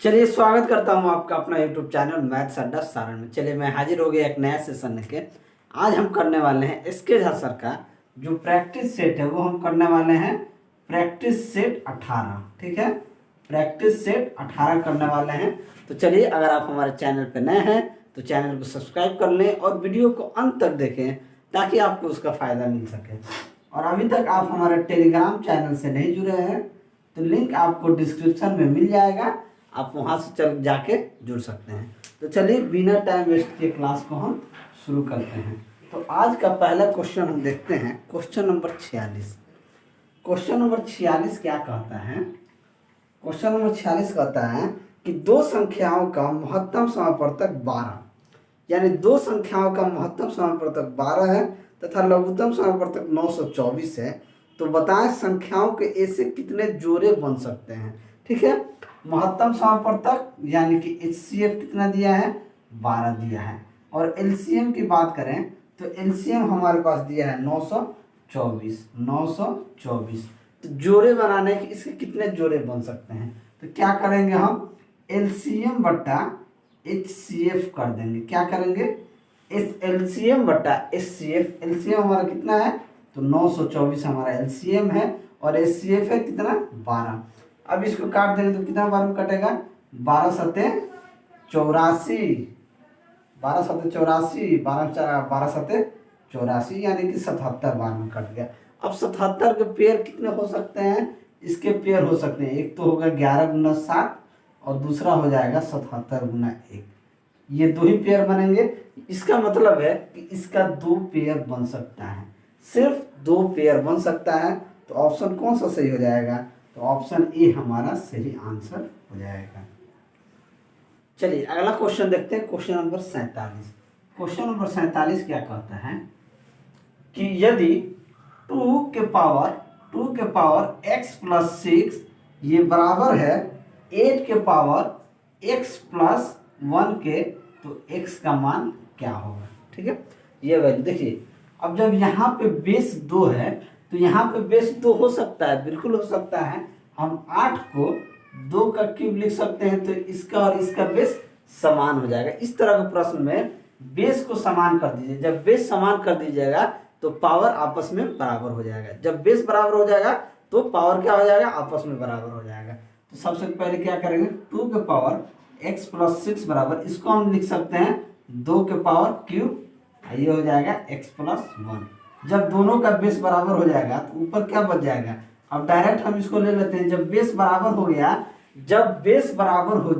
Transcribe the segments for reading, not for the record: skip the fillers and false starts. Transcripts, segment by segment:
चलिए स्वागत करता हूं आपका अपना यूट्यूब चैनल मैथ्स अड्डा सारण में। चलिए मैं हाजिर हो गया एक नया सेशन लेके। आज हम करने वाले हैं एसके झा सर का जो प्रैक्टिस सेट है वो हम करने वाले हैं प्रैक्टिस सेट 18। ठीक है, प्रैक्टिस सेट 18 करने वाले हैं। तो चलिए, अगर आप हमारे चैनल पर नए हैं तो चैनल को सब्सक्राइब कर लें और वीडियो को अंत तक देखें ताकि आपको उसका फ़ायदा मिल सके। और अभी तक आप हमारे टेलीग्राम चैनल से नहीं जुड़े हैं तो लिंक आपको डिस्क्रिप्शन में मिल जाएगा, आप वहां से चल जाके जुड़ सकते हैं। तो चलिए बिना टाइम वेस्ट के क्लास को हम शुरू करते हैं। तो आज का पहला क्वेश्चन हम देखते हैं, क्वेश्चन नंबर 46। क्वेश्चन नंबर 46 क्या कहता है? क्वेश्चन नंबर 46 कहता है कि दो संख्याओं का महत्तम समापवर्तक 12, यानी दो संख्याओं का महत्तम समापवर्तक 12 है तथा लघुत्तम समापवर्तक 924 है। तो बताएं संख्याओं के ऐसे कितने जोड़े बन सकते हैं। ठीक है, महत्तम समापवर्तक यानी कि HCF कितना दिया है? 12 दिया है। और LCM की बात करें तो LCM हमारे पास दिया है 924। तो जोड़े बनाने के इसके कितने जोड़े बन सकते हैं? तो क्या करेंगे हम? LCM बट्टा HCF कर देंगे। क्या करेंगे? LCM बट्टा HCF। LCM हमारा कितना है? तो 924 हमारा LCM है और HCF है कितना? 12। अब इसको काट देंगे तो कितना बार में कटेगा? 12 सत्ते 84, 12 सत्ते 84, 12 सत्ते 84, यानी कि 77 बार में कट गया। अब 77 के पेयर कितने हो सकते हैं? इसके पेयर हो सकते हैं, एक तो होगा 11 गुना 7 और दूसरा हो जाएगा 77 गुना 1। ये दो ही पेयर बनेंगे। इसका मतलब है कि इसका दो पेयर बन सकता है, सिर्फ दो पेयर बन सकता है। तो ऑप्शन कौन सा सही हो जाएगा? तो ऑप्शन ए हमारा सही आंसर हो जाएगा। चलिए अगला क्वेश्चन देखते हैं, क्वेश्चन नंबर 47। क्वेश्चन नंबर 47 क्या कहता है कि यदि 2 के पावर x प्लस 6 ये बराबर है 8 के पावर x प्लस 1 के, तो x का मान क्या होगा? ठीक है, ये वैल्यू देखिए। अब जब यहाँ पे बेस 2 है तो यहाँ पे बेस 2 हो सकता है, बिल्कुल हो सकता है। हम 8 को 2 का क्यूब लिख सकते हैं तो इसका और इसका बेस समान हो जाएगा। इस तरह के प्रश्न में बेस को समान कर दीजिए। जब बेस समान कर दीजिएगा तो पावर आपस में बराबर हो जाएगा। जब बेस बराबर हो जाएगा तो पावर क्या हो जाएगा? आपस में बराबर हो जाएगा। तो सबसे पहले क्या करेंगे? 2 के पावर x प्लस 6 बराबर, इसको हम लिख सकते हैं 2 के पावर क्यूब, ये हो जाएगा x प्लस 1। जब दोनों का बेस बराबर हो जाएगा तो ऊपर क्या बच जाएगा? अब डायरेक्ट हम इसको ले लेते हैं। जब बेस बराबर हो गया, जब बेस बराबर हो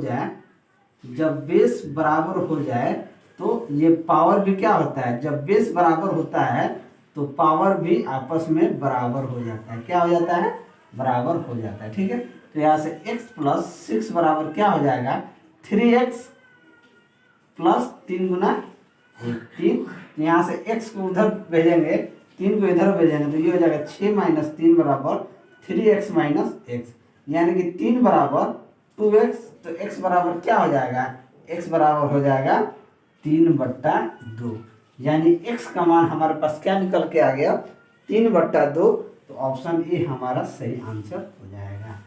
जाए तो ये पावर भी क्या होता है? जब बेस बराबर होता है तो पावर भी आपस में बराबर हो जाता है। क्या हो जाता है? बराबर हो जाता है। ठीक है, तो यहाँ से x प्लस 6 बराबर क्या हो जाएगा? 3x प्लस 3 गुना 3। यहाँ से x को उधर भेजेंगे, 3 को इधर भेजेंगे तो ये हो जाएगा 6 माइनस 3 बराबर 3x माइनस x, यानी कि 3 बराबर 2x। तो x बराबर क्या हो जाएगा? x बराबर हो जाएगा 3/2, यानी x का मान हमारे पास क्या निकल के आ गया? 3/2। तो ऑप्शन ए हमारा सही आंसर हो जाएगा।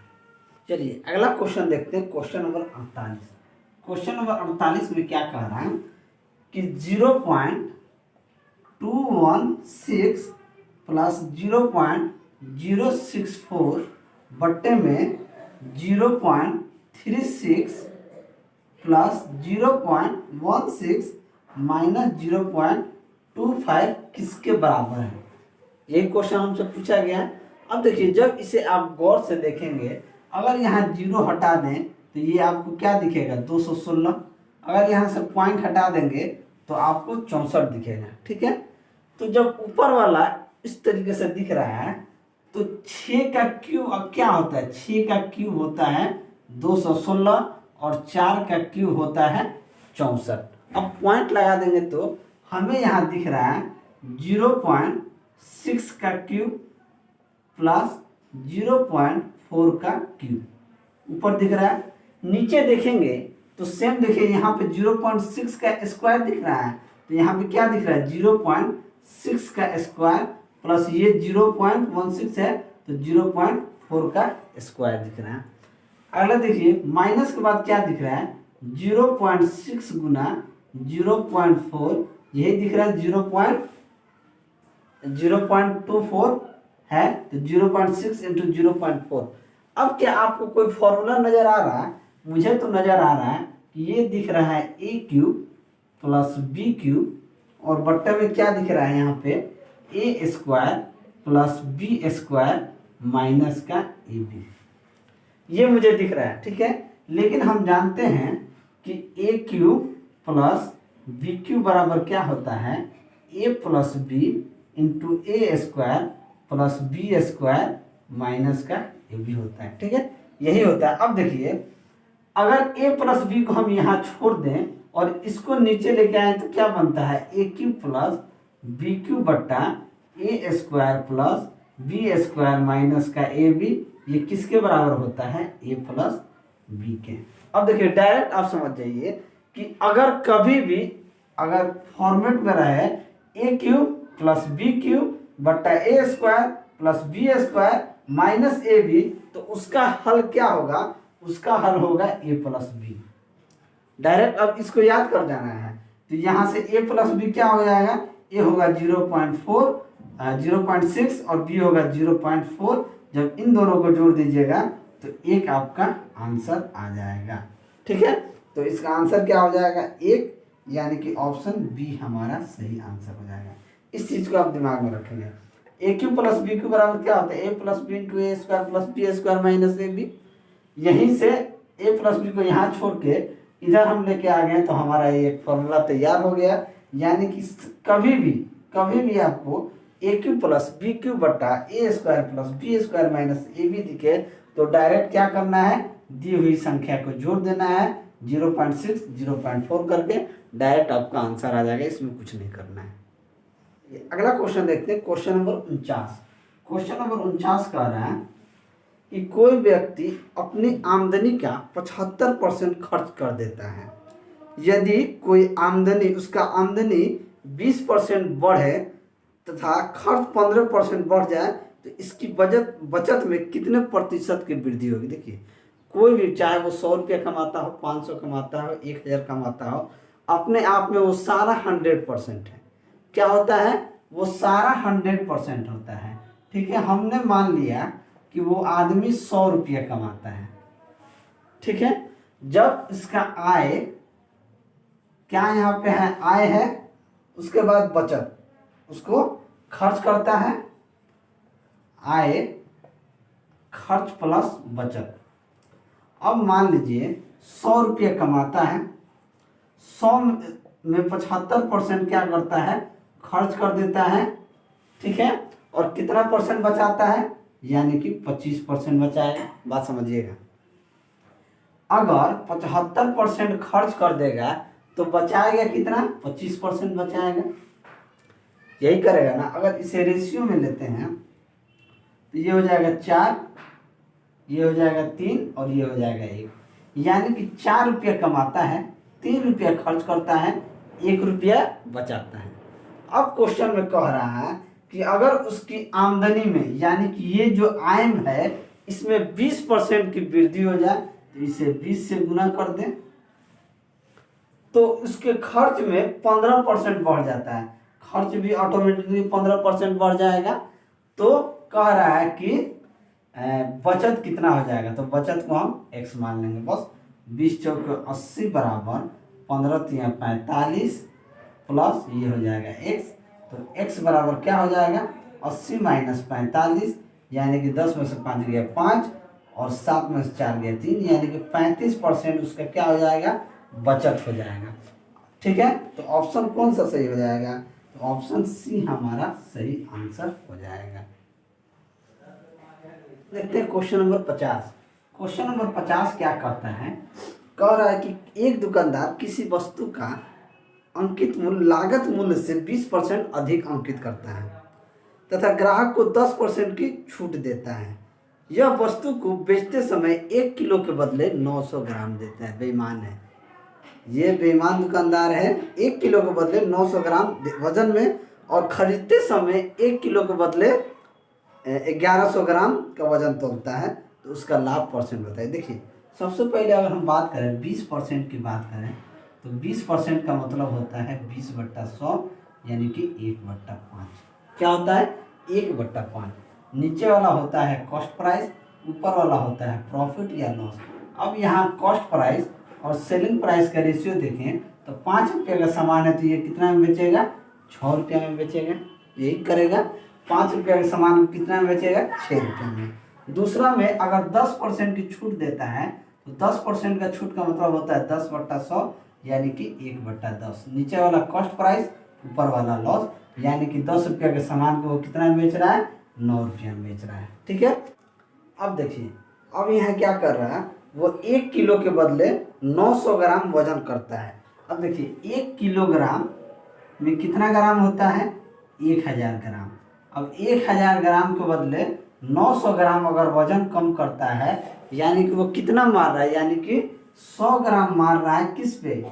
चलिए अगला क्वेश्चन देखते हैं, क्वेश्चन नंबर 48। क्वेश्चन नंबर 48 में क्या कह रहा है कि 0.216 प्लस 0.064 बट्टे में 0.36 प्लस 0.16 माइनस 0.25 किसके बराबर है? यही क्वेश्चन हमसे पूछा गया है। अब देखिए, जब इसे आप गौर से देखेंगे, अगर यहाँ 0 हटा दें तो ये आपको क्या दिखेगा? 216। अगर यहाँ से पॉइंट हटा देंगे तो आपको 64 दिखेगा। ठीक है, तो जब ऊपर वाला इस तरीके से दिख रहा है तो 6 का क्यूब अब क्या होता है? 6 का क्यूब होता है 216 और 4 का क्यूब होता है 64। अब पॉइंट लगा देंगे तो हमें यहाँ दिख रहा है 0.6 का क्यूब प्लस 0.4 का क्यूब ऊपर दिख रहा है। नीचे देखेंगे तो सेम देखिए, यहाँ पे 0.6 का स्क्वायर दिख रहा है तो यहाँ पे क्या दिख रहा है? 0.6 का स्क्वायर प्लस ये 0.16 है तो 0.4 का स्क्वायर दिख रहा है। अगला देखिए माइनस के बाद क्या दिख रहा है 0.6 गुना 0.4, यही दिख रहा है 0.24 है, तो 0.6 इंटू 0.4। अब क्या आपको कोई फॉर्मूला नजर आ रहा है? मुझे तो नजर आ रहा है कि ये दिख रहा है a cube plus b cube और बट्टे में क्या दिख रहा है यहाँ पे a square plus B square minus का ए बी, ये मुझे दिख रहा है। ठीक है, लेकिन हम जानते हैं कि a cube plus b cube बराबर क्या होता है a plus B into A square plus B square minus का ए बी होता है। ठीक है, यही होता है। अब देखिए अगर a प्लस बी को हम यहाँ छोड़ दें और इसको नीचे लेके आए तो क्या बनता है a cube plus b cube बट्टा a square plus B square minus का ए बी, ये किसके बराबर होता है ए प्लस बी के। अब देखिए डायरेक्ट आप समझ जाइए कि अगर कभी भी अगर फॉर्मेट में रहे a cube plus b cube बट्टा a square plus B square minus a b, तो उसका हल क्या होगा? उसका हल होगा ए प्लस बी। डायरेक्ट अब इसको याद कर जाना है, तो यहाँ से ए प्लस बी क्या हो जाएगा, ए होगा 0.6 और बी होगा 0.4। जब इन दोनों को जोड़ दीजिएगा तो एक आपका आंसर आ जाएगा। ठीक है, तो इसका आंसर क्या हो जाएगा 1, यानी कि ऑप्शन बी हमारा सही आंसर हो जाएगा। इस चीज को आप दिमाग में रखेंगे। A cube plus b cube बराबर क्या होता है a plus B into A square plus B square minus a b. यहीं से ए प्लस बी को यहाँ छोड़ के इधर हम लेके आ गए तो हमारा ये फॉर्मूला तैयार हो गया। यानी कि कभी भी आपको a cube plus b cube बट्टा a square plus B square minus a b दिखे तो डायरेक्ट क्या करना है, दी हुई संख्या को जोड़ देना है 0.6 0.4 करके, डायरेक्ट आपका आंसर आ जाएगा, इसमें कुछ नहीं करना है। अगला क्वेश्चन देखते हैं, क्वेश्चन नंबर 49। क्वेश्चन नंबर 49 कह रहा है कि कोई व्यक्ति अपनी आमदनी का 75% खर्च कर देता है। यदि कोई आमदनी उसका आमदनी 20% बढ़े तथा खर्च 15% बढ़ जाए तो इसकी बचत में कितने प्रतिशत की वृद्धि होगी। देखिए कोई भी, चाहे वो 100 रुपये कमाता हो, 500 कमाता हो, 1000 कमाता हो, अपने आप में वो सारा 100% है। क्या होता है, वो सारा 100% होता है। ठीक है, हमने मान लिया कि वो आदमी 100 रुपये कमाता है। ठीक है, जब इसका आय क्या यहाँ पे है, आय है, उसके बाद बचत, उसको खर्च करता है, आय खर्च प्लस बचत। अब मान लीजिए 100 रुपये कमाता है, 100 में 75% क्या करता है, खर्च कर देता है। ठीक है, और कितना परसेंट बचाता है, यानी कि 25% बचाएगा। बात समझिएगा, अगर 75% खर्च कर देगा तो बचाएगा कितना, 25% बचाएगा। यही करेगा ना। अगर इसे रेशियो में लेते हैं तो ये हो जाएगा 4, ये हो जाएगा 3 और ये हो जाएगा 1। यानी कि 4 रुपया कमाता है, 3 रुपया खर्च करता है, 1 रुपया बचाता है। अब क्वेश्चन में कह रहा है कि अगर उसकी आमदनी में, यानी कि ये जो आय है इसमें 20% की वृद्धि हो जाए तो इसे 20 से गुना कर दें तो उसके खर्च में 15% बढ़ जाता है। खर्च भी ऑटोमेटिकली 15% बढ़ जाएगा। तो कह रहा है कि बचत कितना हो जाएगा, तो बचत को हम x मान लेंगे। बस 20 चौके 80 बराबर 15 तिया 45 प्लस ये हो जाएगा x। तो x बराबर क्या हो जाएगा 80 माइनस 45, यानी कि 10 में से 5 गया 5 और 7 में से 4 गया 3, यानी कि 35% उसका क्या हो जाएगा, बचत हो जाएगा। ठीक है, तो ऑप्शन कौन सा सही हो जाएगा, तो ऑप्शन सी हमारा सही आंसर हो जाएगा। देखते हैं क्वेश्चन नंबर 50। क्वेश्चन नंबर 50 क्या कहता है, कह रहा है कि एक दुकानदार किसी वस्तु का अंकित मूल्य लागत मूल्य से 20% अधिक अंकित करता है तथा ग्राहक को 10% की छूट देता है। यह वस्तु को बेचते समय 1 किलो के बदले 900 ग्राम देता है। बेईमान है, ये बेईमान दुकानदार है। 1 किलो के बदले 900 ग्राम वजन में और खरीदते समय 1 किलो के बदले 1100 ग्राम का वजन तोलता है। तो उसका लाभ परसेंट बताइए। देखिए सबसे पहले अगर हम बात करें 20% की बात करें तो 20% का मतलब होता है 20/100 यानी कि 1/5। क्या होता है? 1/5। नीचे वाला होता है कॉस्ट प्राइस, ऊपर वाला होता है प्रॉफिट या लॉस। अब यहाँ कॉस्ट प्राइस और सेलिंग प्राइस का रेशियो देखें तो 5 रुपये का सामान है तो ये कितना में बेचेगा? 6 रुपये में बेचेगा। यही करेगा। 5 रुपये का सामान कितना में बेचेगा? 6 रुपये में। दूसरा में अगर 10% की छूट देता है तो 10% का छूट का मतलब होता है 10/100 यानी कि 1/10। नीचे वाला कॉस्ट प्राइस, ऊपर वाला लॉस, यानी कि 10 रुपये के सामान को वो कितना में बेच रहा है? 9 रुपये में बेच रहा है। ठीक है। अब देखिए, अब यहाँ क्या कर रहा है, वो 1 किलो के बदले 900 ग्राम वजन करता है। अब देखिए 1 किलोग्राम में कितना ग्राम होता है? 1000 ग्राम। अब 1000 ग्राम के बदले 900 ग्राम अगर वजन कम करता है यानी कि वो कितना मार रहा है? यानी कि 100 ग्राम मार रहा है किस पे?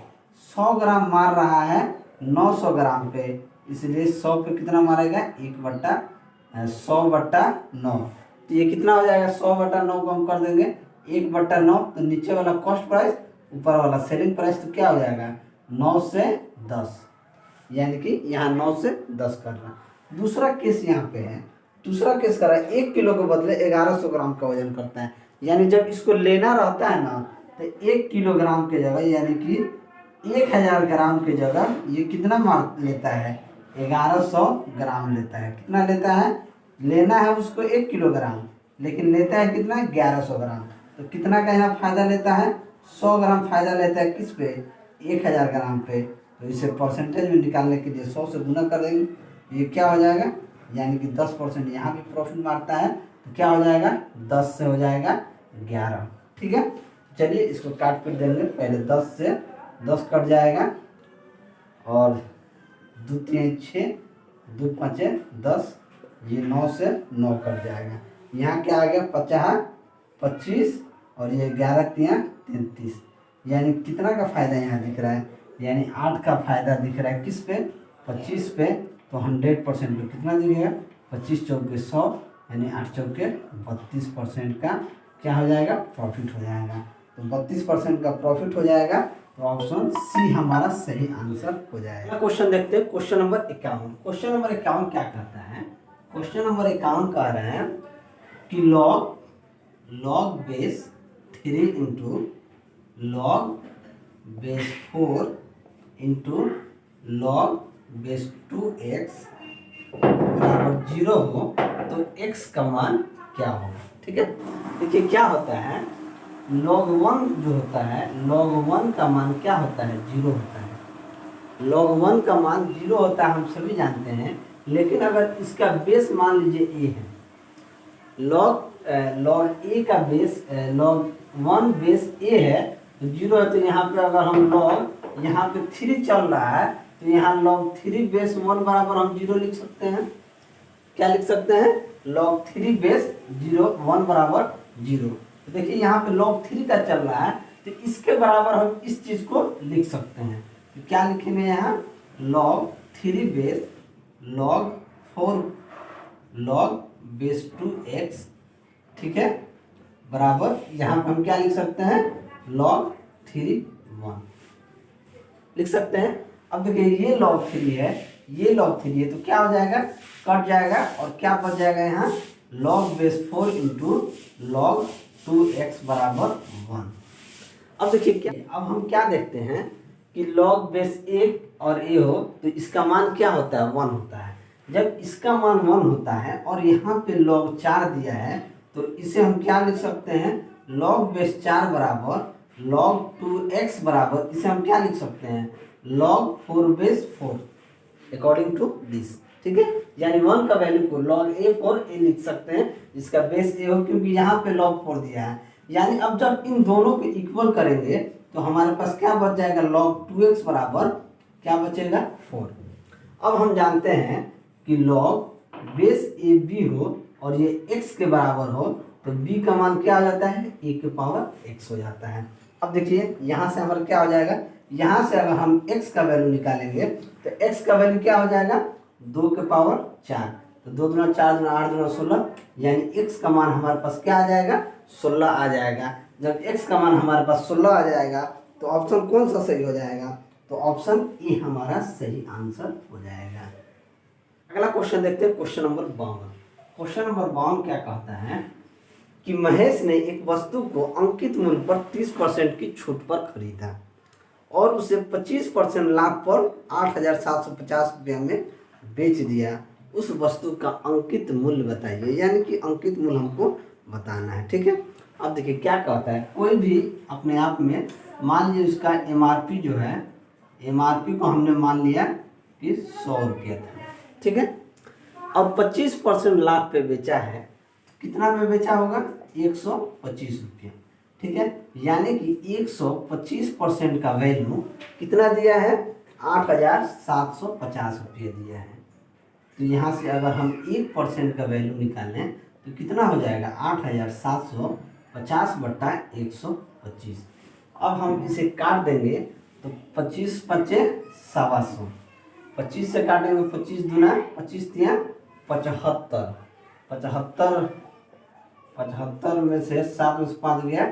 100 ग्राम मार रहा है 900 ग्राम पे, इसलिए 100 पे कितना मारेगा? 1/100/9। तो ये कितना हो जाएगा? 100/9 को हम कर देंगे 1/9। तो नीचे वाला कॉस्ट प्राइस, ऊपर वाला सेलिंग प्राइस, तो क्या हो जाएगा? 9 से 10, यानी कि यहाँ 9 से 10 करना। दूसरा केस यहाँ पे है, दूसरा केस कर रहा है 1 किलो के बदले 1100 ग्राम का वजन करता है। यानी जब इसको लेना रहता है ना तो 1 किलोग्राम के जगह यानी कि 1000 ग्राम के जगह ये कितना मार लेता है? 1100 ग्राम लेता है। कितना लेता है? लेना है उसको 1 किलोग्राम, लेकिन लेता है कितना? 1100 ग्राम। तो कितना का यहाँ फायदा लेता है? 100 ग्राम फायदा लेता है किस पे? 1000 ग्राम पे। तो इसे परसेंटेज में निकालने के लिए 100 से गुना कर देंगे। ये क्या हो जाएगा? यानी कि 10% यहाँ भी प्रॉफिट मारता है तो क्या हो जाएगा? 10 से हो जाएगा 11। ठीक है। चलिए इसको काट पीट देंगे। पहले 10 से 10 कट जाएगा और 2 3 6, 2 5 10, ये 9 से 9 कट जाएगा। यहाँ क्या आ गया? 50 25 और ये 11 3 33, यानी कितना का फायदा यहाँ दिख रहा है? यानी 8 का फायदा दिख रहा है किस पे? 25 पे। तो 100% पे कितना दिखेगा? 25 चौके 100, यानी 8 चौके 32% का क्या हो जाएगा? प्रॉफिट हो जाएगा। तो 32% का प्रॉफिट हो जाएगा। तो ऑप्शन सी हमारा सही आंसर हो जाएगा। क्वेश्चन देखते हैं, क्वेश्चन नंबर 51। क्वेश्चन नंबर 51 क्या कहता है? क्वेश्चन नंबर 51 कह रहे हैं कि log base 3 into log base 4 into log base 2x बराबर 0 हो तो x का मान क्या होगा? ठीक है। देखिए क्या होता है, log 1 जो होता है, log 1 का मान क्या होता है? 0 होता है। log 1 का मान 0 होता है, हम सभी जानते हैं। लेकिन अगर इसका बेस मान लीजिए a है, log a का बेस log 1 बेस a है तो 0 है। तो यहाँ पे अगर हम log यहाँ पे 3 चल रहा है तो यहाँ log 3 बेस 1 बराबर हम 0 लिख सकते हैं। क्या लिख सकते हैं? log 3 बेस 1 बराबर 0। तो देखिए यहाँ पे log 3 का चल रहा है तो इसके बराबर हम इस चीज को लिख सकते हैं। तो क्या लिखेंगे यहाँ? log 3 base log 4 log base 2x, ठीक है, बराबर यहाँ पर हम क्या लिख सकते हैं? log 3 1 लिख सकते हैं। अब देखिए ये log 3 है, ये log 3 है, तो क्या हो जाएगा? कट जाएगा और क्या बच जाएगा यहाँ? log base 4 into log 2x बराबर 1। अब देखिए क्या, अब हम क्या देखते हैं कि log बेस 1 और a हो तो इसका मान क्या होता है? 1 होता है। जब इसका मान 1 होता है और यहाँ पे log 4 दिया है तो इसे हम क्या लिख सकते हैं? log बेस 4 बराबर log 2x बराबर, इसे हम क्या लिख सकते हैं? log 4 base 4 according to this. ठीक है, यानी 1 का वैल्यू को log a 4a लिख सकते हैं, जिसका बेस a हो, क्योंकि यहाँ पे log 4 दिया है। यानी अब जब इन दोनों को इक्वल करेंगे तो हमारे पास क्या बच जाएगा? log 2x बराबर क्या बचेगा? 4। अब हम जानते हैं कि log बेस a b हो और ये x के बराबर हो तो b का मान क्या हो जाता है? a के पावर x हो जाता है। अब देखिए यहाँ से हमारा क्या हो जाएगा? यहाँ से अगर हम x का वैल्यू निकालेंगे तो x का वैल्यू क्या हो जाएगा? 2 के पावर 4। तो 2 दूना 4 दूना 8 दूना 16, यानी x का मान हमारे पास क्या आ जाएगा? 16 आ जाएगा। जब x का मान हमारे पास 16 आ जाएगा तो ऑप्शन कौन सा सही हो जाएगा? तो ऑप्शन ए हमारा सही आंसर हो जाएगा। अगला क्वेश्चन देखते हैं, क्वेश्चन नंबर 52। क्वेश्चन नंबर 52 क्या कहता है कि महेश ने एक वस्तु को अंकित मूल्य पर 30% की छूट पर खरीदा और उसे 25% लाभ पर 8,750 रुपये में बेच दिया। उस वस्तु का अंकित मूल्य बताइए, यानी कि अंकित मूल्य हमको बताना है। ठीक है, अब देखिए क्या कहता है, कोई भी अपने आप में मान लीजिए उसका एमआरपी जो है, एमआरपी को हमने मान लिया कि 100 रुपये था। ठीक है, अब 25% लाभ पे बेचा है, कितना में बेचा होगा? 125 रुपये। ठीक है, यानी कि 125% का वैल्यू कितना दिया है? 8,750 रुपये दिया है। तो यहाँ से अगर हम 1% का वैल्यू निकालें तो कितना हो जाएगा? 8,750 बट्टा 125। अब हम इसे काट देंगे तो 25 पच्चे 125, 25 से काटेंगे 25 दूना 25 तिया 75, 75 में से 7 में से 5 गया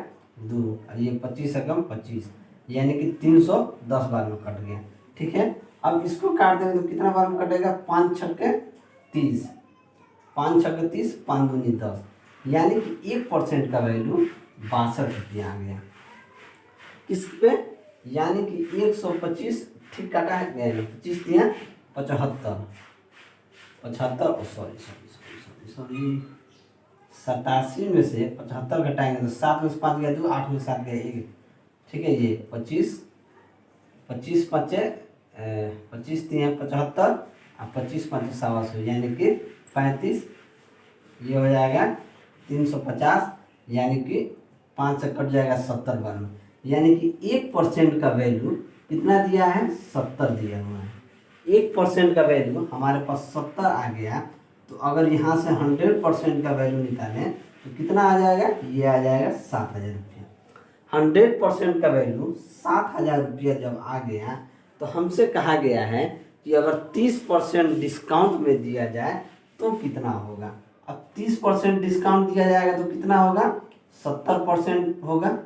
2, और ये 25 एकम 25, यानी कि 310 बार में कट गया। ठीक है, अब इसको काट देंगे तो कितना बार में कटेगा? 5 छक्के 30, 5 छक्के 30, 5 दूनी 10, यानी कि 1% का वैल्यू 62 रुपया आ गया। किस पे? यानी कि 125 ठीक काटा है गया, 25 दिया 75, 87 में से 75 घटाएंगे तो 7 में से 5 गया 2, 8 में 7 गया 1। ठीक है, ये 25 पच्चे 25 दिए 75 और 25 5 125, यानी कि 35, ये हो जाएगा 350, यानी कि 5 से कट जाएगा 70 बार में, यानी कि 1% का वैल्यू कितना दिया है? 70 दिया हुआ है। 1% का वैल्यू हमारे पास 70 आ गया, तो अगर यहाँ से 100% का वैल्यू निकालें तो कितना आ जाएगा? ये आ जाएगा 7,000 रुपया। 100% का वैल्यू 7,000 रुपया जब आ गया तो हमसे कहा गया है कि अगर 30% डिस्काउंट में दिया जाए तो कितना होगा? अब 30% डिस्काउंट दिया जाएगा तो कितना होगा? 70% होगा।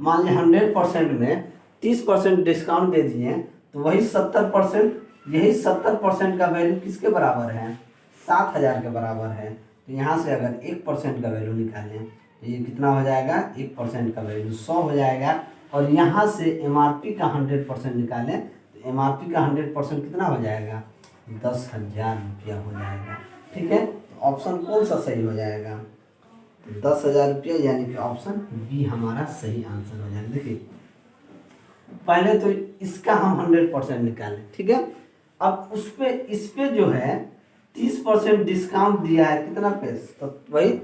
मान लीजिए 100% में 30% डिस्काउंट दे दिए तो वही 70%, यही 70% का वैल्यू किसके बराबर है? 7,000 के बराबर है। तो यहाँ से अगर 1% का वैल्यू निकालें तो ये कितना हो जाएगा? 1% का वैल्यू 100 हो जाएगा। और यहाँ से एमआरपी का 100% निकालें तो एमआरपी का 100% कितना हो जाएगा? 10,000 रुपया हो जाएगा। ठीक है, तो ऑप्शन कौन सा सही हो जाएगा? 10,000 रुपया, यानी कि ऑप्शन बी हमारा सही आंसर हो जाएगा। देखिए पहले तो इसका हम 100% निकालें। ठीक है, अब उस पे इस पे जो है 30% डिस्काउंट दिया है, कितना पे? तो वही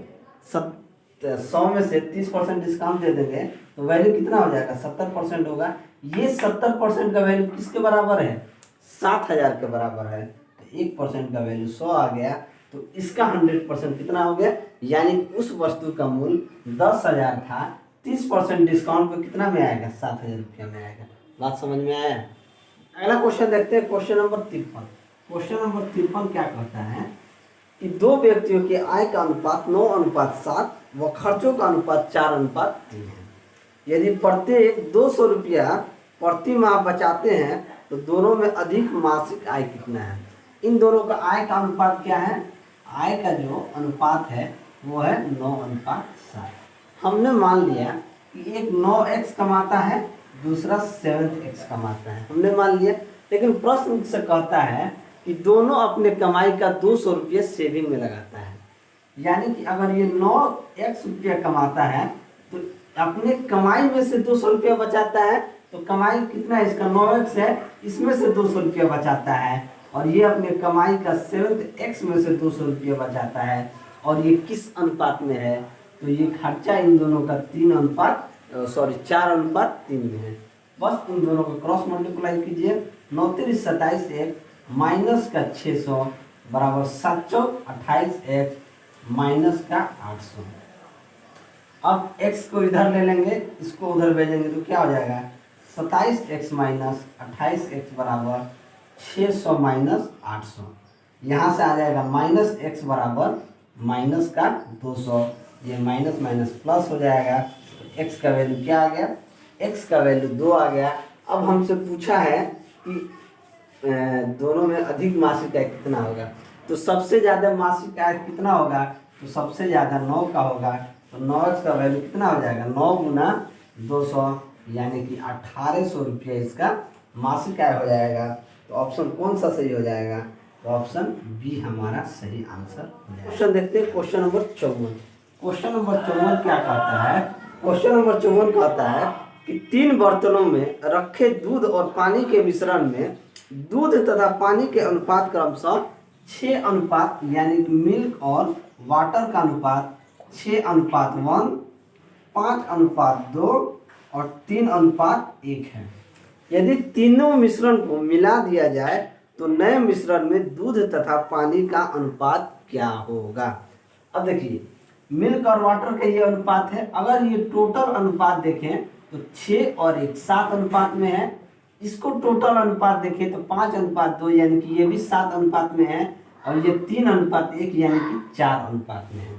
100 में से 30% डिस्काउंट दे देंगे तो वैल्यू कितना हो जाएगा? 70% होगा। ये 70% का वैल्यू किसके बराबर है? 7,000 के बराबर है। तो 1% का वैल्यू 100 आ गया, तो इसका 100% कितना हो गया? यानी उस वस्तु का मूल्य 10,000 था, 30% डिस्काउंट पे कितना में आएगा? 7,000 रुपया में आएगा। बात समझ में आया? अगला क्वेश्चन देखते हैं, क्वेश्चन नंबर 53। क्वेश्चन नंबर 53 क्या कहता है कि दो व्यक्तियों के आय का अनुपात 9:7 व खर्चों का अनुपात 4:3 है। यदि प्रत्येक 200 रुपया प्रति माह बचाते हैं तो दोनों में अधिक मासिक आय कितना है? इन दोनों का आय का अनुपात क्या है? आय का जो अनुपात है वो है 9:7। हमने मान लिया कि एक 9x कमाता है, दूसरा 7x कमाता है, हमने मान लिया। लेकिन प्रश्न से कहता है कि दोनों अपने कमाई का 200 रुपये सेविंग में लगाता है। यानी कि अगर ये 9x रुपया कमाता है तो अपने कमाई में से 200 रुपया बचाता है, तो कमाई कितना है इसका? 9x है, इसमें से 200 रुपया बचाता है, और ये अपने कमाई का 7x में से 200 रुपया बचाता है। और ये किस अनुपात में है? तो ये खर्चा इन दोनों का 4:3 में है। बस इन दोनों को क्रॉस मल्टीप्लाई कीजिए। 9 3 27 एक माइनस का 600 बराबर 7 चौक 28x माइनस का 800। अब x को इधर ले लेंगे, इसको उधर भेजेंगे तो क्या हो जाएगा? 27x माइनस 28x बराबर 600 माइनस 800। यहाँ से आ जाएगा माइनस x बराबर माइनस का 200, ये माइनस माइनस प्लस हो जाएगा, x का वैल्यू क्या आ गया, x का वैल्यू 2 आ गया। अब हमसे पूछा है कि दोनों में अधिक मासिक आय कितना होगा, तो सबसे ज़्यादा मासिक आय कितना होगा, तो सबसे ज़्यादा 9 का होगा। तो 9x का वैल्यू कितना हो जाएगा, 9 गुना 200 यानी कि 1800 रुपये इसका मासिक आय हो जाएगा। तो ऑप्शन कौन सा सही हो जाएगा, तो ऑप्शन बी हमारा सही आंसर हो जाएगा। क्वेश्चन देखते हैं, क्वेश्चन नंबर 54। क्वेश्चन नंबर 54 क्या कहता है, क्वेश्चन नंबर 54 कहता है कि 3 बर्तनों में रखे दूध और पानी के मिश्रण में दूध तथा पानी के अनुपात क्रमशः 6 अनुपात यानी कि मिल्क और वाटर का अनुपात 6:1, 5:2 और 3:1 है। यदि तीनों मिश्रण को मिला दिया जाए तो नए मिश्रण में दूध तथा पानी का अनुपात क्या होगा। अब देखिए मिल्क और वाटर का ये अनुपात है, अगर ये टोटल अनुपात देखें तो 6 और 1 7 अनुपात में है। इसको टोटल अनुपात देखें तो 5:2 यानी कि ये भी 7 अनुपात में है, और ये 3:1 यानी कि 4 अनुपात में है।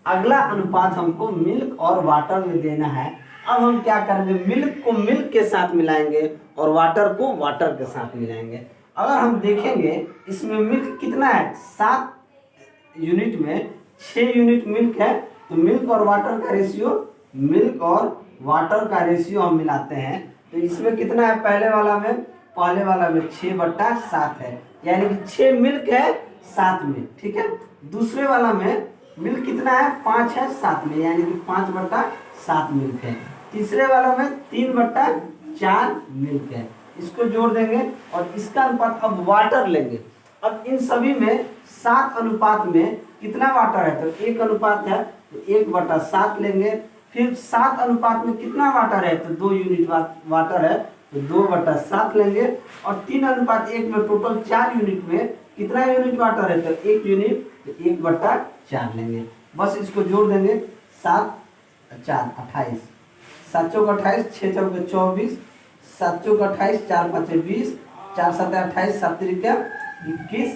अगला अनुपात हमको मिल्क और वाटर में देना है। अब हम क्या करेंगे, मिल्क को मिल्क के साथ मिलाएंगे और वाटर को वाटर के साथ मिलाएंगे। अगर हम देखेंगे इसमें मिल्क कितना है, 7 यूनिट में 6 यूनिट मिल्क है, तो मिल्क और वाटर का रेशियो, मिल्क और वाटर का रेशियो हम मिलाते हैं तो इसमें कितना है, पहले वाला में 6/7 है, यानी कि 6 मिल्क है 7 में, ठीक है। दूसरे वाला में मिल्क कितना है, 5 है 7 में, यानी कि 5/7 मिल्क है। तीसरे वाला में 3/4 मिल्क है। इसको जोड़ देंगे और इसका अनुपात अब वाटर लेंगे। अब इन सभी में 7 अनुपात में कितना वाटर है, तो 1 अनुपात है तो 1/7 लेंगे। फिर 7 अनुपात में कितना वाटर है, तो 2 यूनिट वाटर है तो 2/7 लेंगे। और 3:1 में टोटल 4 यूनिट में कितना यूनिट वाटर है, तो 1 यूनिट, तो 1/4 लेंगे। बस इसको जोड़ देंगे, 7 4 28, 7 चौक 28, 6 चौक 24, 7 चौक 28, 4 5 20, 4 7 28, 7 त्रिक 21,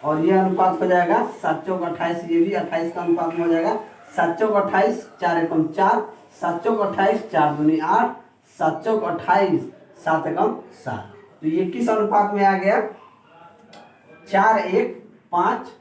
और ये अनुपात हो जाएगा 7 चौक 28, ये भी 28 का अनुपात में हो जाएगा। 7 चौक 28, 4 एकम 4, 7 चौक 28, 4 दूनी 8, 7 चौक 28, 7 एकम 7, तो ये किस अनुपात में आ गया, 4 1 5,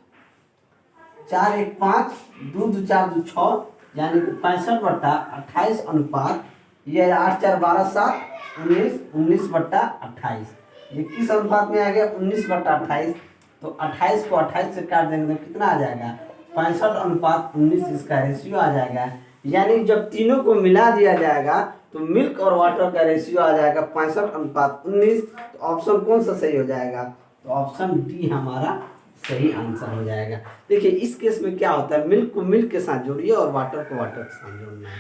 4 1 5, 2 2 4 2 6, यानी कि 65/28 अनुपात, ये 8 4 12 7 19, 19/28, ये किस अनुपात में आ गया, 19/28। तो 28 को 28 से काट देंगे तो कितना आ जाएगा, 65:19 इसका रेशियो आ जाएगा। यानी जब तीनों को मिला दिया जाएगा तो मिल्क और वाटर का रेशियो आ जाएगा 65:19। तो ऑप्शन कौन सा सही हो जाएगा, तो ऑप्शन डी हमारा सही आंसर हो जाएगा। देखिए इस केस में क्या होता है, मिल्क को मिल्क के साथ जोड़िए और वाटर को वाटर के साथ जोड़ना है,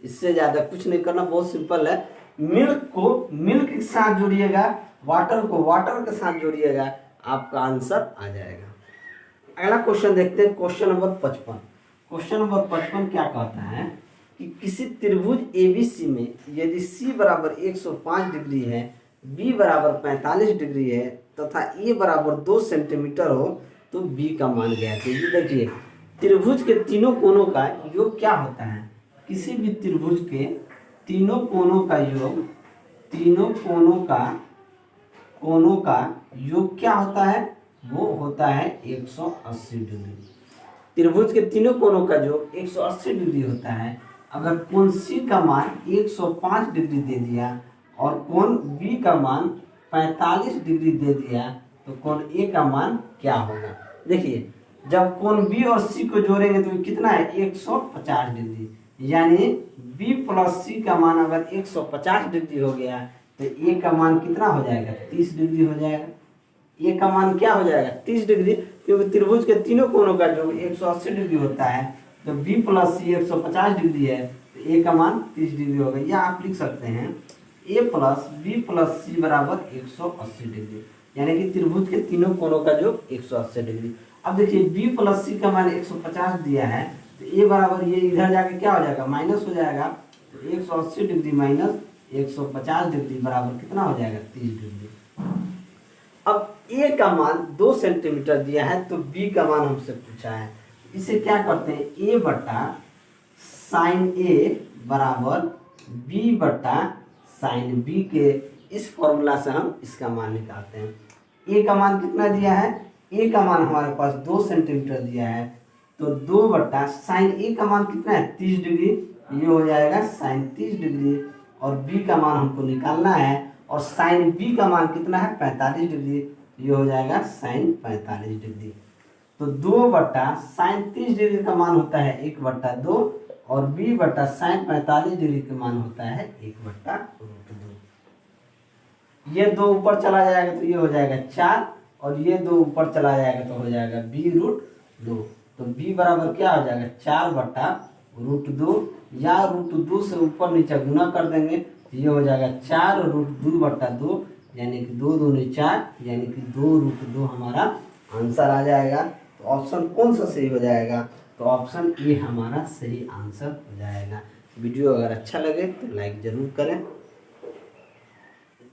इससे ज़्यादा कुछ नहीं करना, बहुत सिंपल है। मिल्क को मिल्क के साथ जोड़िएगा, वाटर को वाटर के साथ जोड़िएगा, आपका आंसर आ जाएगा। अगला क्वेश्चन देखते हैं, क्वेश्चन नंबर 55। क्वेश्चन नंबर 55 क्या कहता है कि किसी त्रिभुज ABC में यदि C बराबर 105 डिग्री है, B बराबर 45 डिग्री है तथा A बराबर 2 सेंटीमीटर हो तो B का मान ज्ञात है। ये देखिए त्रिभुज के तीनों कोनों का योग क्या होता है, किसी भी त्रिभुज के तीनों कोनों का योग, तीनों कोनों का योग क्या होता है, वो होता है 180 डिग्री। त्रिभुज के तीनों कोनों का योग 180 डिग्री होता है। अगर कोण C का मान 105 डिग्री दे दिया और कोण B का मान 45 डिग्री दे दिया तो कोण A का क्या क्या होगा। देखिए जब कोण B और C को जोड़ेंगे तो कितना है, 150 डिग्री, यानी B प्लस C का मान अगर 150 डिग्री हो गया तो A का मान कितना हो जाएगा, 30 डिग्री हो जाएगा। A का मान क्या हो जाएगा, 30 डिग्री, क्योंकि त्रिभुज के तीनों कोनों का जो 180 डिग्री होता है तो B प्लस C 150 डिग्री है तो A का मान 30 डिग्री होगा। या आप लिख सकते हैं A plus B plus C बराबर 180 डिग्री, यानी कि त्रिभुज के तीनों कोनों का जो 180 डिग्री। अब देखिए B प्लस C का मान 150 दिया है तो A बराबर ये इधर जाके क्या हो जाएगा, माइनस हो जाएगा, तो 180 डिग्री माइनस 150 डिग्री बराबर कितना हो जाएगा, 30 डिग्री। अब A का मान 2 सेंटीमीटर दिया है तो B का मान हमसे पूछा है, इसे क्या करते हैं, A बटा साइन ए बराबर बी बटा साइन बी के इस फॉर्मूला से हम इसका मान निकालते हैं। ए का मान कितना दिया है, ए का मान हमारे पास 2 सेंटीमीटर दिया है, तो 2 बटा साइन ए का मान कितना है 30 डिग्री, ये हो जाएगा साइन 30 डिग्री, और बी का मान हमको निकालना है, और साइन बी का मान कितना है 45 डिग्री, ये हो जाएगा साइन 45 डिग्री। तो 2 बटा साइन 30 डिग्री का मान होता है 1/2, और बी बटा साइन 45 डिग्री का मान होता है 1/√2। ये 2 ऊपर चला जाएगा तो ये हो जाएगा 4, और ये 2 ऊपर चला जाएगा तो हो जाएगा b√2। तो b बराबर क्या हो जाएगा 4/√2, या √2 से ऊपर नीचे गुना कर देंगे तो ये हो जाएगा 4√2/2, यानी कि 2 दूनी 4, यानी कि 2√2 हमारा आंसर आ जाएगा। तो ऑप्शन कौन सा सही हो जाएगा, तो ऑप्शन ए हमारा सही आंसर हो जाएगा। वीडियो अगर अच्छा लगे तो लाइक ज़रूर करें।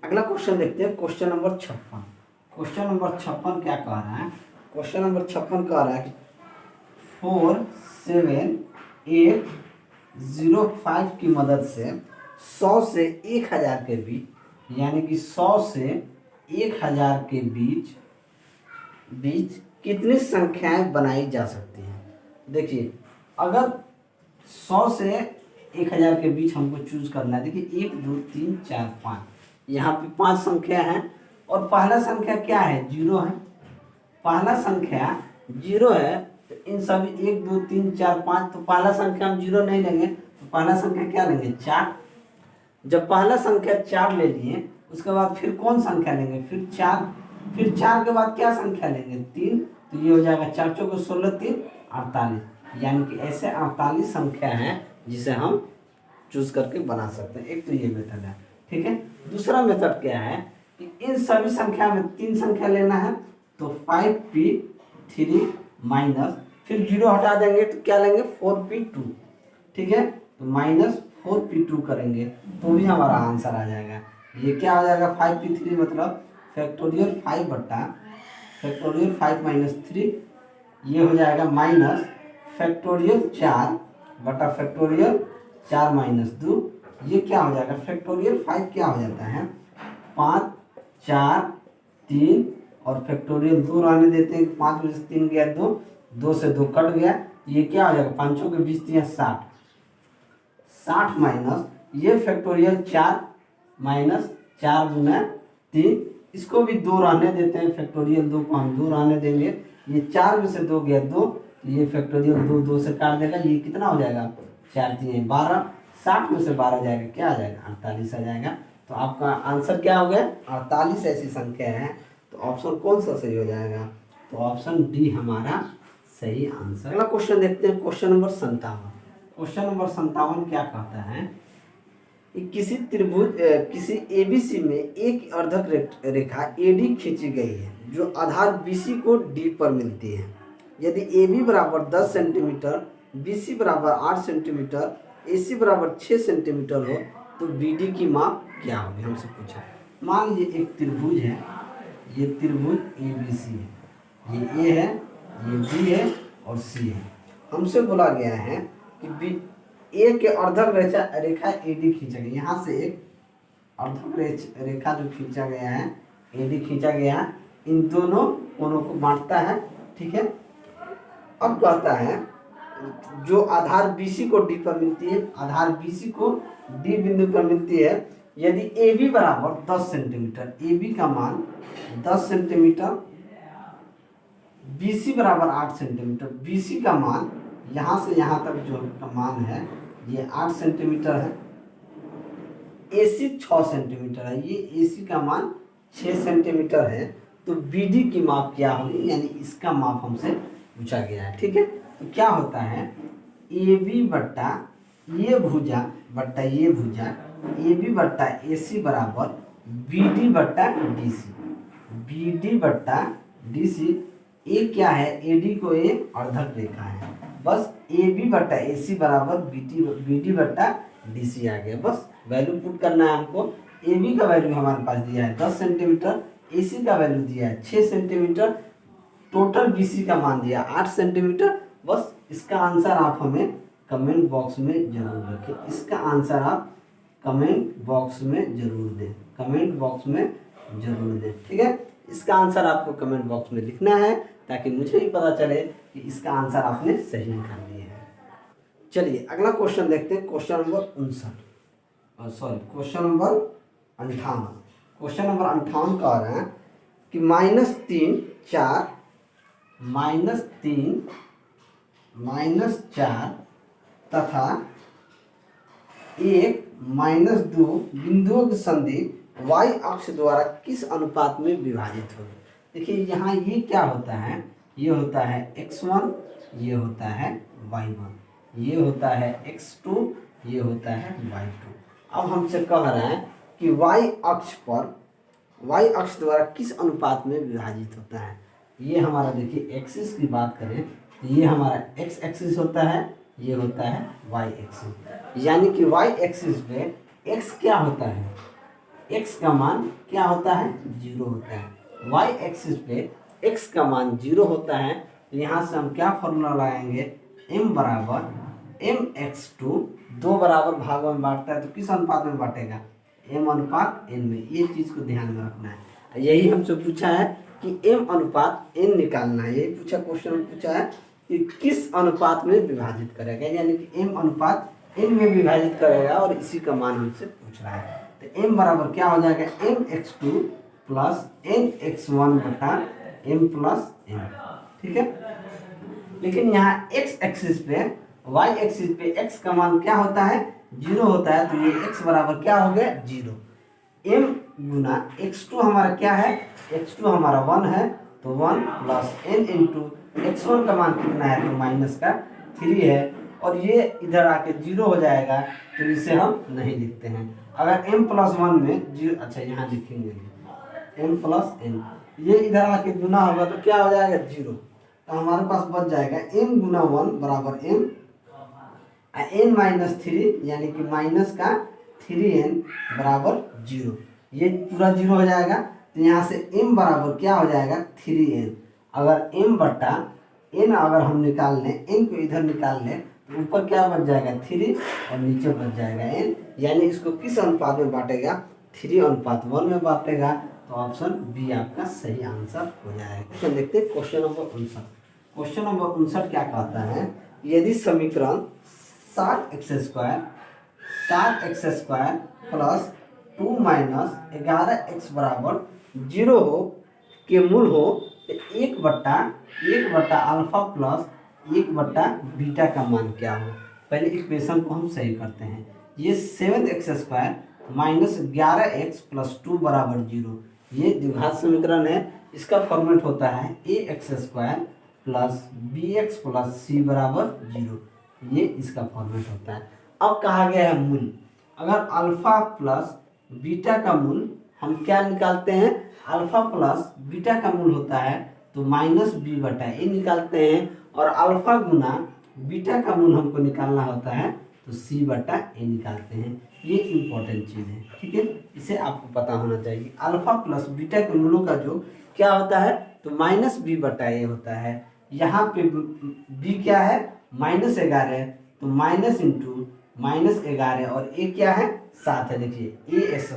अगला क्वेश्चन देखते हैं, क्वेश्चन नंबर 56। क्वेश्चन नंबर 56 क्या कह रहा है, क्वेश्चन नंबर 56 कह रहा है कि 47805 की मदद से 100 से 1000 के बीच, यानी कि 100 से 1000 के बीच कितनी संख्याएं बनाई जा सकती हैं। देखिए अगर 100 से 1000 के बीच हमको चूज करना है, देखिए 1 2 3 4 5, यहाँ पे 5 संख्या हैं, और पहला संख्या क्या है 0 है, पहला संख्या 0 है, तो इन सभी 1 2 3 4 5, तो पहला संख्या हम 0 नहीं लेंगे, तो पहला संख्या क्या लेंगे 4। जब पहला संख्या 4 ले लिए, उसके बाद फिर कौन संख्या लेंगे, फिर 4, फिर 4 के बाद क्या संख्या लेंगे 3, तो ये हो जाएगा 4 चौके 16 3 48, यानी कि ऐसे 48 संख्या है जिसे हम चूज करके बना सकते हैं। एक तो ये मेथड है, ठीक है। दूसरा मेथड क्या है कि इन सभी संख्या में 3 संख्या लेना है, तो 5p3 माइनस, फिर 0 हटा देंगे तो क्या लेंगे 4p2, ठीक है, तो माइनस 4p2 करेंगे तो भी हमारा आंसर आ जाएगा। ये क्या हो जाएगा 5p3 मतलब फैक्टोरियल 5 बटा फैक्टोरियल 5 माइनस 3, ये हो जाएगा माइनस फैक्टोरियल 4 बटा फैक्टोरियल 4 माइनस 2, ये क्या हो जाएगा फैक्टोरियल 5 क्या हो जाता है 5 4 3, और फैक्टोरियल 2 रहने देते हैं, 5 में से 3 गया 2, 2 से 2 कट गया, ये क्या हो जाएगा 5 के 20 दिया 60 माइनस ये फैक्टोरियल 4 माइनस 4 गुना 3, इसको भी 2 रहने देते हैं, फैक्टोरियल 2 को हम 2 रहने देंगे, ये 4 में से 2 गया 2, ये फैक्टोरियल 2 2 से काट देगा, ये कितना हो जाएगा 4 3 12, 60 में से 12 जाएगा क्या आ जाएगा 48 आ जाएगा। तो आपका आंसर क्या हो गया 48 ऐसी संख्या है, तो ऑप्शन कौन सा सही हो जाएगा, तो ऑप्शन डी हमारा सही आंसर। अगला क्वेश्चन देखते हैं, क्वेश्चन नंबर 57। क्वेश्चन नंबर 57 क्या कहता है कि किसी त्रिभुज किसी एबीसी में एक अर्धक रेखा एडी खींची गई है जो आधार बीसी को डी पर मिलती है। यदि AB बराबर 10 सेंटीमीटर, BC बराबर 8 सेंटीमीटर, AC बराबर 6 सेंटीमीटर हो तो BD की माप क्या होगी, हमसे पूछा। मान लीजिए एक त्रिभुज है, ये त्रिभुज ABC है, ये A है, ये B है और C है। हमसे बोला गया है कि A के अर्धक रेखा AD खींचा गया, यहाँ से एक अर्धक रेखा जो खींचा गया है AD खींचा गया, इन दोनों कोनों को बांटता है, ठीक है। अब कहता है जो आधार BC को D पर मिलती है, आधार BC को D बिंदु पर मिलती है, यदि AB बराबर 10 सेंटीमीटर, AB का मान 10 सेंटीमीटर, BC बराबर 8 सेंटीमीटर, BC का मान यहाँ से यहाँ तक जो का मान है ये 8 सेंटीमीटर है, AC 6 सेंटीमीटर है, ये AC का मान 6 सेंटीमीटर है, तो BD की माप क्या होगी, यानी इसका माप हमसे पूछा गया है, ठीक है। तो क्या होता है AB बट्टा ये भुजा बट्टा ये भुजा, AB बट्टा AC बराबर BD बट्टा DC, BD बट्टा DC। ए क्या है AD को A अर्धक रेखा है, बस AB बट्टा AC बराबर BD बट्टा DC आ गया, बस वैल्यू पुट करना है हमको। AB का वैल्यू हमारे पास दिया है 10 सेंटीमीटर, AC का वैल्यू दिया है 6 सेंटीमीटर, टोटल BC का मान दिया 8 सेंटीमीटर, बस इसका आंसर आप हमें कमेंट बॉक्स में जरूर रखें। इसका आंसर आप कमेंट बॉक्स में जरूर दें, कमेंट बॉक्स में जरूर दें, ठीक है। इसका आंसर आपको कमेंट बॉक्स में लिखना है ताकि मुझे भी पता चले कि इसका आंसर आपने सही कर दिया है। चलिए अगला क्वेश्चन देखते हैं, question number 59, sorry question number 58। Question number 58 कह रहे हैं कि -3 4 -3 -4 तथा 1 -2 बिंदुओं की संधि y अक्ष द्वारा किस अनुपात में विभाजित होगी। देखिए यहाँ ये क्या होता है, ये होता है x1, ये होता है y1, ये होता है x2, ये होता है y2। अब हमसे कह रहे हैं कि y अक्ष पर, y अक्ष द्वारा किस अनुपात में विभाजित होता है। ये हमारा देखिए एक्सिस की बात करें तो ये हमारा x एक्सिस होता है, ये होता है y एक्सिस, यानी कि y एक्सिस पे x क्या होता है, x का मान क्या होता है, 0 होता है। y एक्सिस पे x का मान 0 होता है, तो यहाँ से हम क्या फॉर्मूला लगाएंगे, m बराबर mx2, 2 बराबर भागों में बांटता है तो किस अनुपात में बांटेगा, m अनुपात n में। ये चीज़ को ध्यान में रखना है। यही हमसे पूछा है कि m अनुपात n निकालना है, यही पूछा क्वेश्चन में पूछा है कि किस अनुपात में विभाजित करेगा, यानी कि m अनुपात n में विभाजित करेगा और इसी का मान हमसे पूछ रहा है। तो m बराबर क्या हो जाएगा, mx2 प्लस nx1 बटा m प्लस n, ठीक है। लेकिन यहाँ x एक्सिस पे, y एक्सिस पे x का मान क्या होता है, 0 होता है, तो ये x बराबर क्या हो गया, 0। m गुना x2 हमारा क्या है, x2 हमारा 1 है, तो 1 प्लस n इंटू x1 का मान कितना है, तो माइनस का 3 है, और ये इधर आके 0 हो जाएगा, तो इसे हम नहीं लिखते हैं। अगर m प्लस 1 में 0, अच्छा यहाँ लिखेंगे m प्लस n, ये इधर आके गुना होगा तो क्या हो जाएगा, 0, तो हमारे पास बच जाएगा m गुना 1 बराबर m n माइनस 3, यानी कि माइनस का 3n बराबर 0, ये पूरा 0 हो जाएगा। तो यहाँ से m बराबर क्या हो जाएगा, 3n। अगर m बट्टा n अगर हम निकाल लें, n को इधर निकाल लें तो ऊपर क्या बच जाएगा, 3 और नीचे बच जाएगा n, यानी इसको किस अनुपात में बांटेगा, 3:1 में बांटेगा। तो ऑप्शन बी आपका सही आंसर हो जाएगा। क्वेश्चन देखते हैं, क्वेश्चन नंबर 59। क्वेश्चन नंबर 59 क्या कहता है, यदि समीकरण 7x² प्लस 2 माइनस 11x बराबर 0 हो के मूल हो तो 1/1 अल्फा प्लस 1/बीटा का मान क्या हो। पहले इक्वेशन को हम सही करते हैं। ये 7x² माइनस 11x प्लस 2 बराबर 0, ये द्विघात समीकरण है। इसका फॉर्मेट होता है ax² plus bx plus c बराबर 0, ये इसका फॉर्मेट होता है। अब कहा गया है मूल, अगर अल्फा प्लस बीटा का मूल हम क्या निकालते हैं, अल्फा प्लस बीटा का मूल होता है तो माइनस b बटा ए निकालते हैं, और अल्फा गुना बीटा का मूल हमको निकालना होता है तो c बटा ए निकालते हैं। ये इम्पोर्टेंट चीज़ है, ठीक है, इसे आपको पता होना चाहिए। अल्फा प्लस बीटा के मूलों का जो क्या होता है तो माइनस b बटा ए होता है। यहाँ पे b क्या है, -11, तो माइनस इंटू -11 और a क्या है, 7 है। देखिए ax²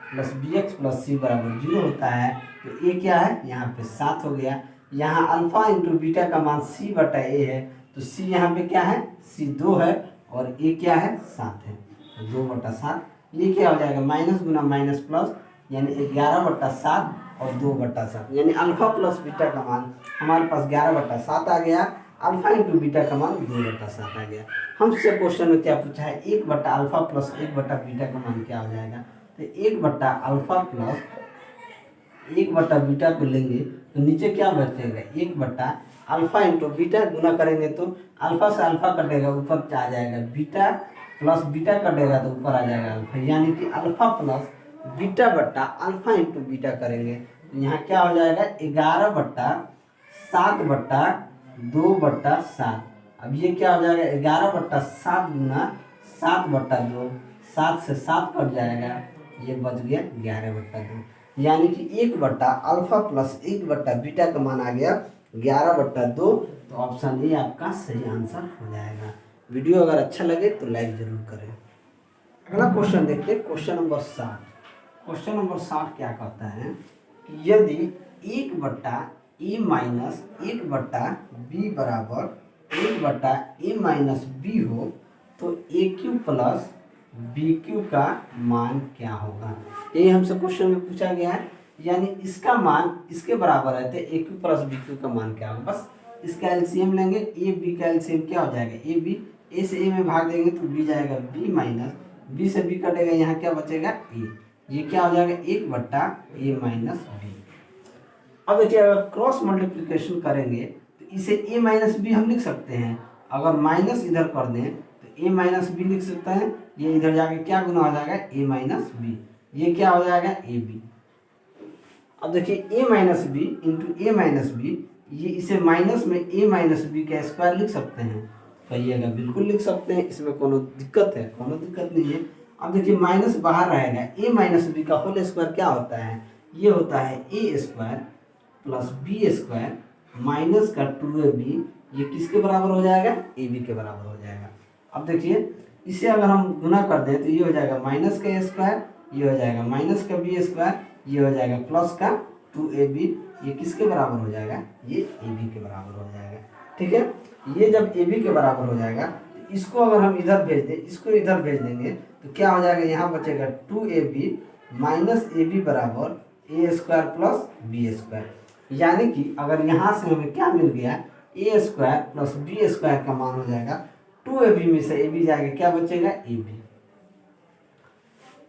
plus bx plus c बराबर 0 होता है, तो a क्या है, यहाँ पे 7 हो गया। यहाँ अल्फा इंटू बीटा का मान c बटा a है, तो c यहाँ पे क्या है, c 2 है और a क्या है, 7 है, तो 2/7। ये क्या हो जाएगा, माइनस गुना माइनस प्लस, यानी 11/7 और 2/7, यानी अल्फा प्लस बीटा का मान हमारे पास 11/7 आ गया। अल्फा इंटू बीटा का मान 2/7 आ गया। हमसे क्वेश्चन में क्या पूछा है, 1/अल्फा प्लस 1/बीटा का मान क्या हो जाएगा, तो 1/अल्फा प्लस 1/बीटा को लेंगे तो नीचे क्या बचेगा, 1/अल्फा इंटू बीटा गुना करेंगे तो अल्फा से अल्फा कटेगा, ऊपर आ जाएगा बीटा, प्लस बीटा कटेगा तो ऊपर आ जाएगा अल्फा, यानी कि अल्फा प्लस बीटा बट्टा अल्फा इंटू बीटा करेंगे तो यहाँ क्या हो जाएगा, 11/7/2/7। अब ये क्या हो जाएगा, 11/7 गुना 7/2, 7 से 7 कट जाएगा, ये बच गया 11/2, यानी कि 1/अल्फा प्लस 1/बीटा का मान आ गया 11/2। तो ऑप्शन ए आपका सही आंसर हो जाएगा। वीडियो अगर अच्छा लगे तो लाइक जरूर करें। अगला क्वेश्चन देखते हैं, क्वेश्चन नंबर 7। क्वेश्चन नंबर 7 क्या कहता है कि यदि 1/a माइनस 1/b बराबर 1/a माइनस b हो तो AQ प्लस BQ का मान क्या होगा। ये हमसे क्वेश्चन में पूछा गया है, यानी इसका मान इसके बराबर है तो AQ प्लस BQ का मान क्या होगा। बस इसका एलसीएम लेंगे, ए बी का एलसीएम क्या हो जाएगा, ए बी, ए से ए में भाग देंगे तो बी जाएगा बी माइनस बी से बी कटेगा, यहाँ क्या बचेगा ए। ये क्या हो जाएगा 1/a माइनस बी। अब देखिए अगर क्रॉस मल्टीप्लिकेशन करेंगे तो इसे a माइनस बी हम लिख सकते हैं। अगर माइनस इधर कर दें तो a माइनस बी लिख सकते हैं। ये इधर जाके क्या गुना हो जाएगा a माइनस बी, ये क्या हो जाएगा ए बी। अब देखिए a minus B into a minus B, ये इसे माइनस में a माइनस बी का स्क्वायर लिख सकते हैं। कहिएगा बिल्कुल लिख सकते हैं, इसमें कोनो दिक्कत है, कोनो दिक्कत नहीं है। अब देखिए माइनस बाहर रहेगा, a माइनस बी का होल स्क्वायर क्या होता है, ये होता है a square plus B square minus का 2ab, ये किसके बराबर हो जाएगा, ab के बराबर हो जाएगा। अब देखिए इसे अगर हम गुना कर दें तो ये हो जाएगा माइनस का स्क्वायर, ये हो जाएगा माइनस का बी स्क्वायर, ये हो जाएगा प्लस का 2ab, ये किसके बराबर हो जाएगा, ये ab के बराबर हो जाएगा। ठीक है, ये जब ab के बराबर हो जाएगा तो इसको अगर हम इधर भेज दें, इसको इधर भेज देंगे तो क्या हो जाएगा, यहाँ बचेगा 2ab माइनस ab बराबर a square plus B square. यानी कि अगर यहाँ से हमें क्या मिल गया, a square plus B square का मान हो जाएगा 2ab में से ab जाएगा, क्या बचेगा ab।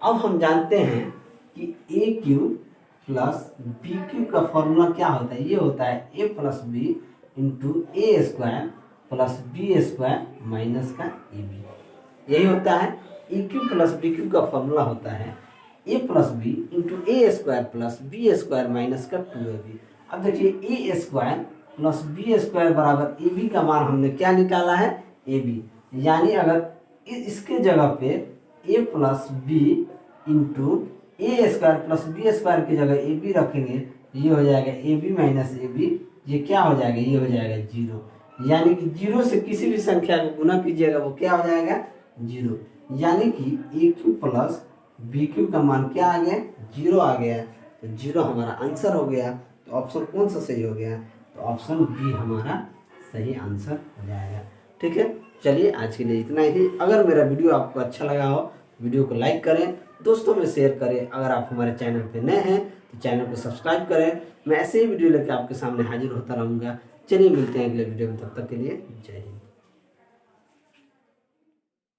अब हम जानते हैं कि AQ प्लस BQ का फॉर्मूला क्या होता है, ये होता है a plus B into A square plus B square minus का ab। यही होता है AQ प्लस BQ का फॉर्मूला होता है a plus B into A square plus B square minus का 2ab। अब देखिए a square plus B square बराबर ab का मान हमने क्या निकाला है, ab। यानी अगर इसके जगह पे a plus B into A square plus B square की जगह ab रखेंगे, ये हो जाएगा ab माइनस ab, ये क्या हो जाएगा, ये हो जाएगा 0। यानी कि 0 से किसी भी संख्या को गुना कीजिएगा वो क्या हो जाएगा 0। यानी कि AQ प्लस BQ का मान क्या आ गया, 0 आ गया। तो 0 हमारा आंसर हो गया। तो ऑप्शन कौन सा सही हो गया, तो ऑप्शन बी हमारा सही आंसर हो जाएगा। ठीक है, चलिए आज के लिए इतना ही। अगर मेरा वीडियो आपको अच्छा लगा हो, वीडियो को लाइक करें, दोस्तों में शेयर करें। अगर आप हमारे चैनल पे नए हैं तो चैनल को सब्सक्राइब करें। मैं ऐसे ही वीडियो लेकर आपके सामने हाजिर होता रहूँगा। चलिए मिलते हैं अगले वीडियो में, तब तक के लिए जय हिंद।